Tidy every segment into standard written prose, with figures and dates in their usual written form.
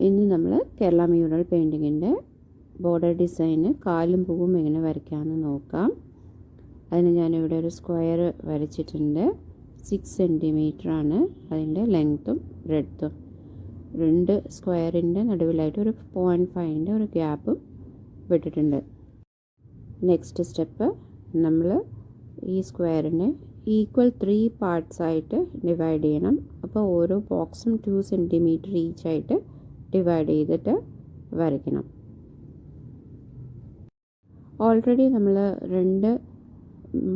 ഇന്ന് നമ്മൾ Kerala mural പെയിൻറ്റിങ്ങിൻ്റെ border ഡിസൈന് കാലും പൂവും എങ്ങനെ വരയ്ക്കാമെന്ന് നോക്കാം. അതിന് ഞാനിവിടെ ഒരു സ്ക്വയർ വരച്ചിട്ടുണ്ട്. 6 സെൻറ്റിമീറ്ററാണ് അതിൻ്റെ ലെങ്ത്തും ബ്രെഡ്ത്തും. 2 സ്ക്വയറിൻ്റെ നടുവിലായിട്ട് ഒരു 0.5ൻ്റെ ഒരു ഗ്യാപ്പും വിട്ടിട്ടുണ്ട്. നെക്സ്റ്റ് സ്റ്റെപ്പ്, നമ്മൾ ഈ സ്ക്വയറിനെ ഈക്വൽ 3 പാർട്സായിട്ട് ഡിവൈഡ് ചെയ്യണം. അപ്പോൾ ഓരോ ബോക്സും 2 സെൻറ്റിമീറ്റർ ഈച്ചായിട്ട് ഡിവൈഡ് ചെയ്തിട്ട് വരയ്ക്കണം. ഓൾറെഡി നമ്മൾ 2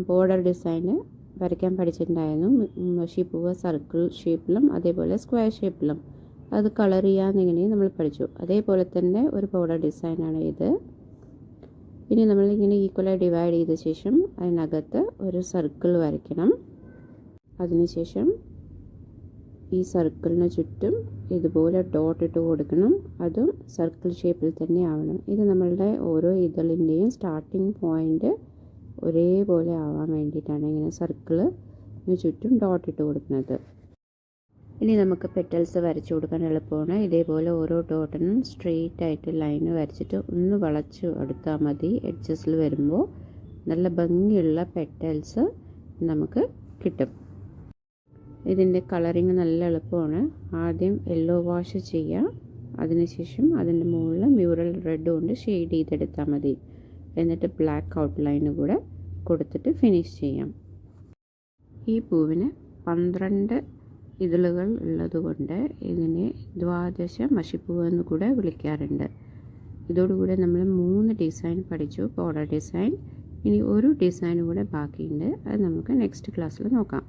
ബോർഡർ ഡിസൈന് വരയ്ക്കാൻ പഠിച്ചിട്ടുണ്ടായിരുന്നു. മഷിപ്പൂവ് സർക്കിൾ ഷേപ്പിലും അതേപോലെ സ്ക്വയർ ഷേപ്പിലും. അത് കളർ ചെയ്യാമെന്നിങ്ങനെ നമ്മൾ പഠിച്ചു. അതേപോലെ തന്നെ ഒരു ബോർഡർ ഡിസൈനാണ് ഇത്. ഇനി നമ്മളിങ്ങനെ ഈക്വലായി ഡിവൈഡ് ചെയ്ത ശേഷം അതിനകത്ത് ഒരു സർക്കിൾ വരയ്ക്കണം. അതിനുശേഷം ഈ സർക്കിളിന് ചുറ്റും ഇതുപോലെ ഡോട്ട് ഇട്ട് കൊടുക്കണം. അതും സർക്കിൾ ഷേപ്പിൽ തന്നെ ആവണം. ഇത് നമ്മളുടെ ഓരോ ഇതളിൻ്റെയും സ്റ്റാർട്ടിങ് പോയിൻ്റ് ഒരേപോലെ ആവാൻ വേണ്ടിയിട്ടാണ് ഇങ്ങനെ സർക്കിളിന് ചുറ്റും ഡോട്ട് ഇട്ട് കൊടുക്കുന്നത്. ഇനി നമുക്ക് പെറ്റൽസ് വരച്ചു കൊടുക്കാൻ എളുപ്പമാണ്. ഇതേപോലെ ഓരോ ഡോട്ടിനും സ്ട്രെയിറ്റ് ആയിട്ട് ലൈന് വരച്ചിട്ട് ഒന്ന് വളച്ചു എടുത്താൽ മതി. എഡ്ജസിൽ വരുമ്പോൾ നല്ല ഭംഗിയുള്ള പെറ്റൽസ് നമുക്ക് കിട്ടും. ഇതിൻ്റെ കളറിങ് നല്ല എളുപ്പമാണ്. ആദ്യം യെല്ലോ വാഷ് ചെയ്യുക. അതിനുശേഷം അതിൻ്റെ മുകളിൽ മ്യൂറൽ റെഡ് കൊണ്ട് ഷെയ്ഡ് ചെയ്തെടുത്താൽ മതി. എന്നിട്ട് ബ്ലാക്ക് ഔട്ട്ലൈന് കൂടെ കൊടുത്തിട്ട് ഫിനിഷ് ചെയ്യാം. ഈ പൂവിന് 12 ഇതളുകൾ ഉള്ളതുകൊണ്ട് ഇതിനെ ദ്വാദശ മഷിപ്പൂവ് എന്ന് കൂടെ വിളിക്കാറുണ്ട്. ഇതോടുകൂടെ നമ്മൾ 3 ഡിസൈൻ പഠിച്ചു, ബോർഡർ ഡിസൈൻ. ഇനി ഒരു ഡിസൈൻ കൂടെ ബാക്കിയുണ്ട്. അത് നമുക്ക് നെക്സ്റ്റ് ക്ലാസ്സിൽ നോക്കാം.